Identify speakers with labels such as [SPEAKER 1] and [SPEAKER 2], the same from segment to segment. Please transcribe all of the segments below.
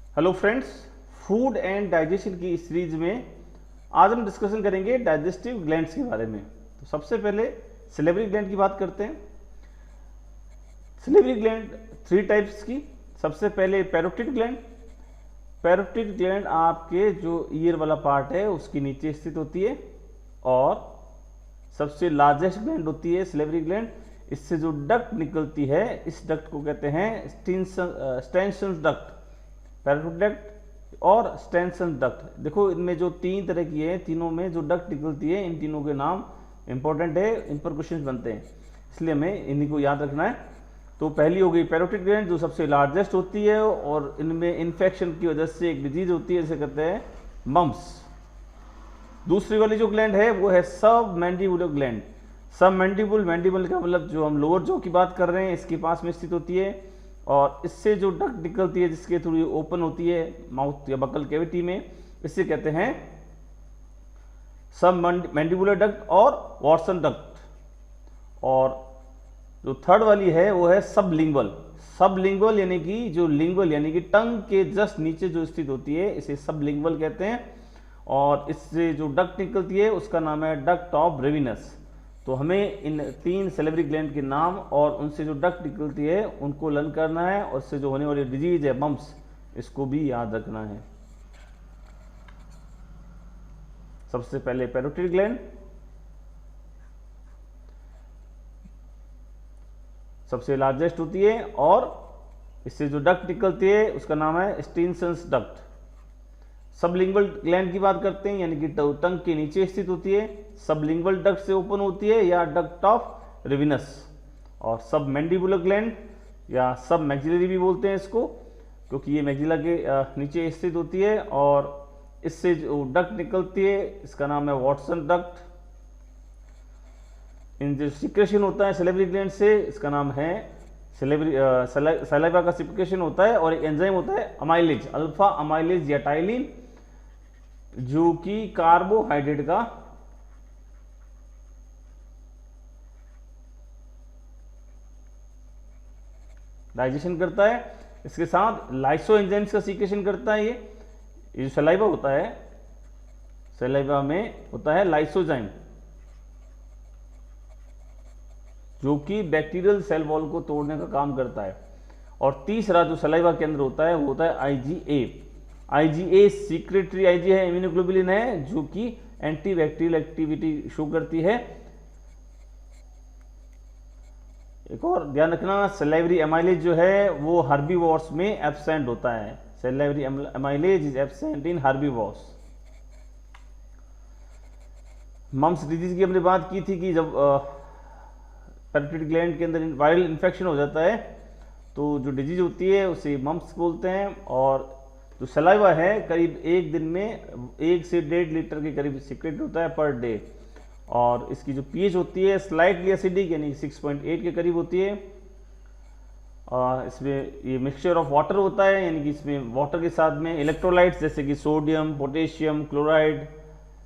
[SPEAKER 1] Hello friends, food and digestion की इस series में आज हम डिस्कशन करेंगे डाइजेस्टिव ग्लैंड्स के बारे में। तो सबसे पहले सिलेवरी ग्लैंड की बात करते हैं। सिलेवरी ग्लैंड थ्री टाइप्स की। सबसे पहले पैरोटिड ग्लैंड। पैरोटिड ग्लैंड आपके जो ईयर वाला पार्ट है उसके नीचे स्थित होती है और सबसे लार्जेस्ट ग्लैंड होती है सिलेवरी ग्लैंड। इससे जो डक्ट निकलती है इस डक्ट को कहते हैं स्टेनसन डक्ट, पैरोटिड डक्ट और स्टेनसन डक्ट। देखो इनमें जो तीन तरह की है, तीनों में जो डक्ट निकलती है इन तीनों के नाम इंपॉर्टेंट है, इन पर क्वेश्चन बनते हैं, इसलिए हमें इन्हीं को याद रखना है। तो पहली हो गई पैरोटिड ग्लैंड जो सबसे लार्जेस्ट होती है और इनमें इन्फेक्शन की वजह से एक डिजीज होती है जिसे कहते हैं मम्स। दूसरी वाली जो ग्लैंड है वो है सब मैंडिबुलर ग्लैंड। सब मैंडिबुल का मतलब जो हम लोअर जॉ की बात कर रहे हैं इसके पास में स्थित होती है और इससे जो डक्ट निकलती है जिसके थ्रू ओपन होती है माउथ या बकल कैविटी में, इसे कहते हैं सब मैंडिबुलर डक्ट और वॉटसन डक्ट। और जो थर्ड वाली है वो है सबलिंगुअल। सबलिंगुअल यानी कि जो लिंगुअल यानी कि टंग के जस्ट नीचे जो स्थित होती है इसे सबलिंगुअल कहते हैं और इससे जो डक्ट निकलती है उसका नाम है डक्ट ऑफ रेविनस। तो हमें इन तीन सिलेवरी ग्लैंड के नाम और उनसे जो डक्ट निकलती है उनको लर्न करना है और इससे जो होने वाली डिजीज है मम्स, इसको भी याद रखना है। सबसे पहले पैरोटिड ग्लैंड सबसे लार्जेस्ट होती है और इससे जो डक्ट निकलती है उसका नाम है स्टेनसन्स डक्ट। सबलिंगुअल ग्लैंड की बात करते हैं यानी कि टंग के नीचे स्थित होती है, सबलिंगुअल डक्ट से ओपन होती है या डक्ट ऑफ रेविनस। और सब मैंडिबुलर ग्लैंड या सब मैक्सिलरी भी बोलते हैं इसको क्योंकि ये मैक्सिला के नीचे स्थित होती है और इससे जो डक्ट निकलती है इसका नाम है वॉटसन डक्ट। इन जो सिक्रेशन होता है सिलेवरी ग्लैंड से इसका नाम है सलाइवा का सिक्रेशन होता है और एक एंजाइम होता है अमाइलेज, अल्फा अमाइलेज या टाइलिन, जो कि कार्बोहाइड्रेट का डाइजेशन करता है। इसके साथ लाइसो एंजाइम्स का सीक्रेशन करता है। ये जो सलाइवा होता है, सलाइवा में होता है लाइसोजाइम जो कि बैक्टीरियल सेल वॉल को तोड़ने का काम करता है। और तीसरा जो सलाइवा के अंदर होता है वो होता है आईजीए। आईजीए सीक्रेटरी आईजी है, इम्यूनोग्लोबुलिन है जो कि एंटी बैक्टीरियल एक्टिविटी शो करती है। एक और ध्यान रखना, सलाइवरी एमाइलेज जो है वो हर्बीवोर्स में एब्सेंट होता है। Salivary amylase is absent in herbivores. Mumps disease की हमने बात की थी कि जब पैरोटिड ग्लैंड के अंदर वायरल इन्फेक्शन हो जाता है तो जो डिजीज होती है उसे मम्स बोलते हैं। और जो सलाइवा है करीब एक दिन में 1 से 1.5 लीटर के करीब सीक्रेट होता है पर डे और इसकी जो पीएच होती है स्लाइटली एसिडिक यानी 6.8 के करीब होती है। और इसमें ये मिक्सचर ऑफ वाटर होता है यानी कि इसमें वाटर के साथ में इलेक्ट्रोलाइट्स जैसे कि सोडियम, पोटेशियम, क्लोराइड,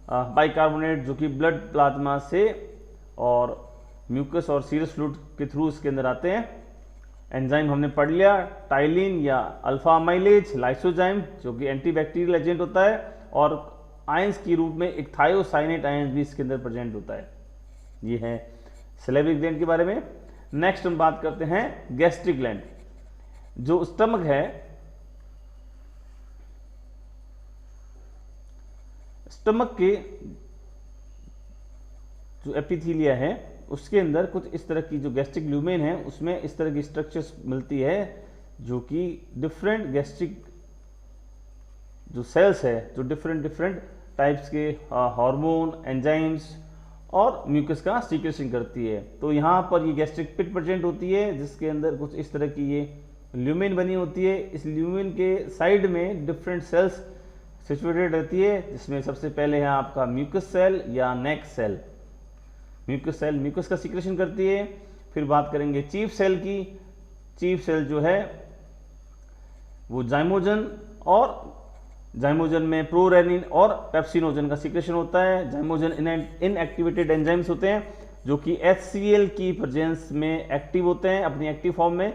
[SPEAKER 1] बाइकार्बोनेट जो कि ब्लड प्लाज्मा से और म्यूकस और सीरस फ्लूइड के थ्रू इसके अंदर आते हैं। एंजाइम हमने पढ़ लिया, टाइलिन या अल्फा अमाइलेज, लाइसोजाइम जो कि एंटीबैक्टीरियल एजेंट होता है और आयंस के रूप में एक थायोसाइनेट आयंस भी इसके अंदर प्रेजेंट होता है। ये है सिलेवरी ग्लैंड के बारे में। नेक्स्ट हम बात करते हैं गैस्ट्रिक ग्लैंड। जो स्टमक है, स्टमक के जो एपिथेलिया है उसके अंदर कुछ इस तरह की जो गैस्ट्रिक ल्यूमेन है उसमें इस तरह की स्ट्रक्चर्स मिलती है जो कि डिफरेंट गैस्ट्रिक जो सेल्स है जो डिफरेंट टाइप्स के हार्मोन, एंजाइम्स और म्यूकस का सीक्रेशन करती है। तो यहाँ पर ये गैस्ट्रिक पिट प्रेजेंट होती है जिसके अंदर कुछ इस तरह की ये ल्यूमेन बनी होती है। इस ल्यूमेन के साइड में डिफरेंट सेल्स सिचुएटेड रहती है जिसमें सबसे पहले है आपका म्यूकस सेल या नेक सेल। म्यूकस सेल म्यूकस का सीक्रेशन करती है। फिर बात करेंगे चीफ सेल की। चीफ सेल जो है वो जाइमोजन और जाइमोजन में प्रोरेनिन और पेप्सिनोजन का सीक्रेशन होता है। जाइमोजन इनएक्टिवेटेड एंजाइम्स होते हैं जो कि HCl की प्रेजेंस में एक्टिव होते हैं अपनी एक्टिव फॉर्म में,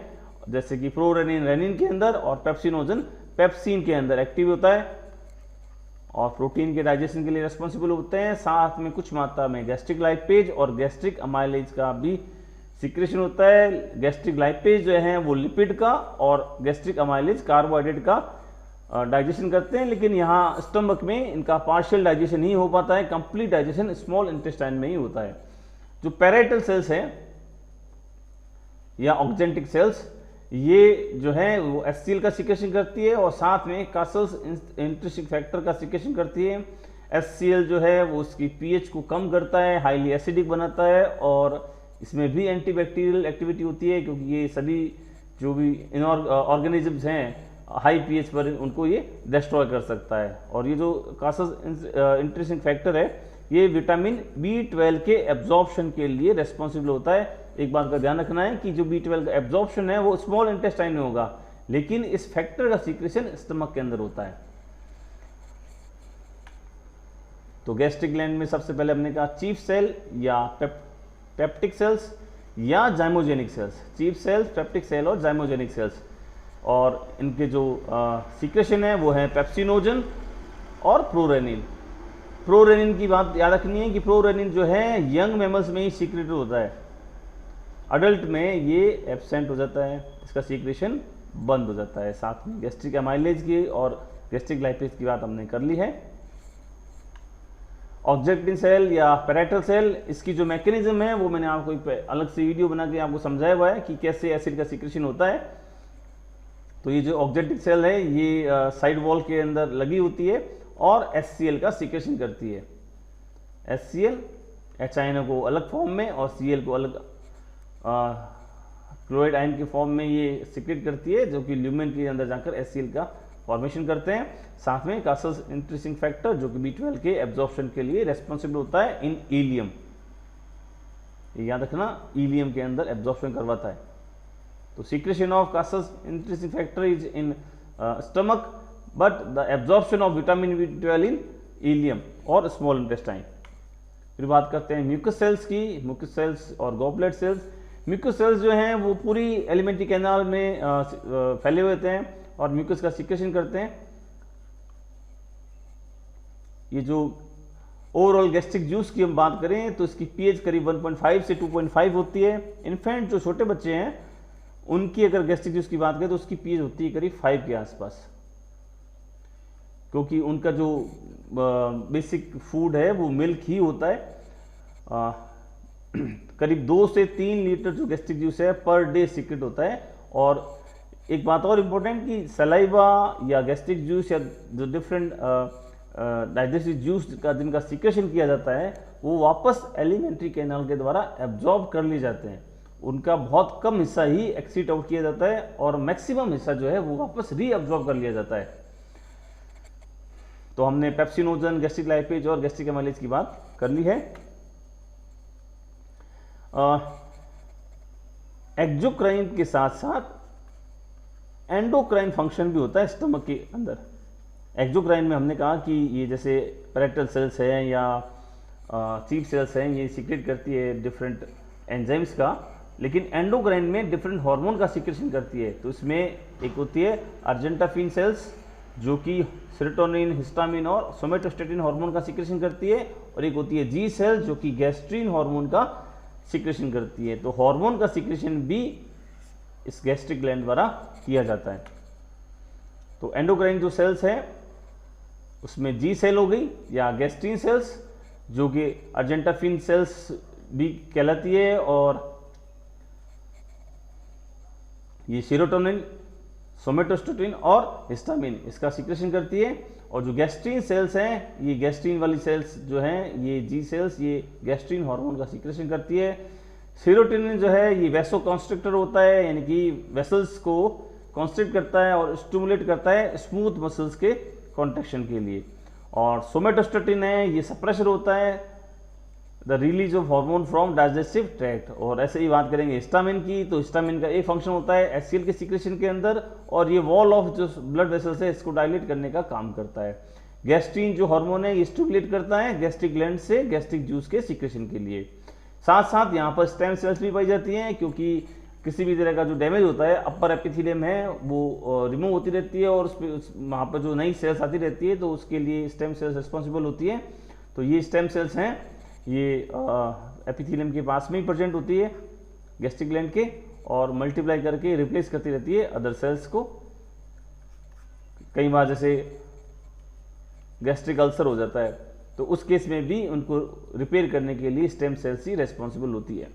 [SPEAKER 1] जैसे कि प्रोरेनिन रेनिन के अंदर और पेप्सिनोजन पेप्सिन के अंदर एक्टिव होता है और प्रोटीन के डाइजेशन के लिए रेस्पॉन्सिबल होते हैं। साथ में कुछ मात्रा में गैस्ट्रिक लाइपेज और गैस्ट्रिक अमाइलेज का भी सिक्रेशन होता है। गैस्ट्रिक लाइपेज जो है वो लिपिड का और गैस्ट्रिक अमाइलेज कार्बोहाइड्रेट का डाइजेशन करते हैं, लेकिन यहाँ स्टमक में इनका पार्शियल डाइजेशन ही हो पाता है, कंप्लीट डाइजेशन स्मॉल इंटेस्टाइन में ही होता है। जो पैराइटल सेल्स हैं या ऑक्जेंटिक सेल्स, ये जो है वो HCl का सिक्रेशन करती है और साथ में कासल्स इंट्रिंसिक फैक्टर का सिक्रेशन करती है। HCl जो है वो उसकी pH को कम करता है, हाईली एसिडिक बनाता है और इसमें भी एंटीबैक्टीरियल एक्टिविटी होती है, क्योंकि ये सभी जो भी ऑर्गेनिजम्स हैं हाई pH पर उनको ये डिस्ट्रॉय कर सकता है। और ये जो कासल्स इंट्रिंसिक फैक्टर है ये विटामिन B12 के एब्जॉर्प्शन के लिए रेस्पॉन्सिबल होता है। एक बात का ध्यान रखना है कि जो B12 का एब्जॉर्प्शन है वो स्मॉल इंटेस्टाइन में होगा, लेकिन इस फैक्टर का सीक्रेशन स्टमक के अंदर होता है। तो गैस्ट्रिक ग्लैंड में सबसे पहले हमने कहा चीफ सेल या पेप्टिक सेल्स या zymogenic cells. Chief cells, peptic cell और जाइमोजेनिक सेल्स, और इनके जो सीक्रेशन है वो है पेप्सिनोजन और प्रोरेनिन। प्रोरेनिन की बात याद रखनी है कि प्रोरेनिन जो है यंग मैमल्स में ही सीक्रेटेड होता है, अडल्ट में ये एब्सेंट हो जाता है, इसका सीक्रेशन बंद हो जाता है। साथ में गैस्ट्रिक अमाइलेज की और गैस्ट्रिक लाइपेज की बात हमने कर ली है। ऑक्जेक्टिन सेल या पैराइटल सेल, इसकी जो मैकेनिज्म है वो मैंने आपको एक अलग से वीडियो बना के आपको समझाया हुआ है कि कैसे एसिड का सीक्रेशन होता है। तो ये जो ऑक्जेक्टिक सेल है ये साइड वॉल के अंदर लगी होती है और HCl का सीक्रेशन करती है। HCl HINO को अलग फॉर्म में और Cl को अलग क्लोराइड आयन के फॉर्म में ये सीक्रेट करती है, जो कि ल्यूमेन के अंदर जाकर HCl का फॉर्मेशन करते हैं। साथ में कासल्स इंट्रिंसिक फैक्टर जो कि B12 के एब्जॉर्प्शन के लिए रेस्पॉन्सिबल होता है इन इलियम, याद रखना इलियम के अंदर एब्जॉर्प्शन करवाता है। तो secretion of Castle's intrinsic factor is in stomach but the absorption of vitamin B12 in ileum और स्मॉल इंटेस्टाइन। फिर बात करते हैं म्यूकस सेल्स की। म्यूकस सेल्स और गॉबलेट सेल्स। म्यूकस सेल्स जो हैं वो पूरी एलिमेंट्री कैनाल में फैले हुए होते हैं और म्यूकस का सीक्रेशन करते हैं। ये जो ओवरऑल गैस्ट्रिक जूस की हम बात करें तो इसकी pH करीब 1.5 से 2.5 होती है। इन्फेंट जो छोटे बच्चे हैं उनकी अगर गैस्ट्रिक जूस की बात करें तो उसकी pH होती है करीब 5 के आसपास, क्योंकि उनका जो बेसिक फूड है वो मिल्क ही होता है। करीब 2 से 3 लीटर जो गैस्ट्रिक जूस है पर डे सीक्रेट होता है। और एक बात और इम्पोर्टेंट कि सलाइवा या गैस्ट्रिक जूस या जो डिफरेंट डाइजेस्टिव जूस का जिनका सीक्रेशन किया जाता है वो वापस एलिमेंट्री कैनाल के द्वारा एब्जॉर्ब कर लिए जाते हैं। उनका बहुत कम हिस्सा ही एक्सीट आउट किया जाता है और मैक्सिमम हिस्सा जो है वो वापस रीअब्जॉर्ब कर लिया जाता है। तो हमने पेप्सिनोजन, गैस्ट्रिक लाइपेज और गैस्ट्रिक अमाइलेज की बात कर ली है। एक्सोक्राइन के साथ साथ एंडोक्राइन फंक्शन भी होता है स्टमक के अंदर। एक्सोक्राइन में हमने कहा कि ये जैसे पैराइटल सेल्स हैं या चीफ सेल्स हैं, ये सीक्रेट करती है डिफरेंट एंजाइम्स का, लेकिन एंडोक्राइन में डिफरेंट हार्मोन का सीक्रेशन करती है। तो इसमें एक होती है अर्जेंटाफिन सेल्स जो कि सेरोटोनिन, हिस्टामिन और सोमेटोस्टेटिन हार्मोन का सीक्रेशन करती है, और एक होती है जी सेल जो कि गैस्ट्रीन हार्मोन का सीक्रेशन करती है। तो हार्मोन का सीक्रेशन भी इस गैस्ट्रिक ग्लैंड द्वारा किया जाता है। तो एंडोक्राइन जो सेल्स हैं उसमें जी सेल हो गई या गैस्ट्रीन सेल्स जो कि अर्जेंटाफिन सेल्स भी कहलाती है, और ये सेरोटोनिन, सोमेटोस्टेटिन और हिस्टामिन इसका सीक्रेशन करती है। और जो गैस्ट्रीन सेल्स हैं, ये गैस्ट्रीन वाली सेल्स जो हैं, ये जी सेल्स, ये गैस्ट्रीन हार्मोन का सीक्रेशन करती है। सेरोटोनिन जो है ये वैसो कॉन्स्ट्रिक्टर होता है, यानी कि वेसल्स को कॉन्स्ट्रिक्ट करता है और स्टिमुलेट करता है स्मूथ मसल्स के कॉन्ट्रैक्शन के लिए। और सोमेटोस्टेटिन है ये सप्रेशर होता है the release of hormone from digestive tract. और ऐसे ही बात करेंगे हिस्टामिन की, तो हिस्टामिन का एक फंक्शन होता है HCl के सीक्रेशन के अंदर, और ये वॉल ऑफ जो ब्लड वेसल्स है इसको डायलेट करने का काम करता है। गैस्ट्रीन जो हार्मोन है ये स्टिमुलेट करता है गैस्ट्रिक ग्लैंड से गैस्ट्रिक जूस के सीक्रेशन के लिए। साथ साथ यहाँ पर स्टेम सेल्स भी पाई जाती हैं, क्योंकि किसी भी तरह का जो डैमेज होता है अपर एपिथेलियम है वो रिमूव होती रहती है, और उस पर वहाँ पर जो नई सेल्स आती रहती है तो उसके लिए स्टेम सेल्स रिस्पॉन्सिबल होती है। तो ये स्टेम सेल्स हैं, ये एपिथेलियम के पास में ही प्रेजेंट होती है गैस्ट्रिक ग्लैंड के, और मल्टीप्लाई करके रिप्लेस करती रहती है अदर सेल्स को। कई बार जैसे गैस्ट्रिक अल्सर हो जाता है तो उस केस में भी उनको रिपेयर करने के लिए स्टेम सेल्स ही रेस्पॉन्सिबल होती है।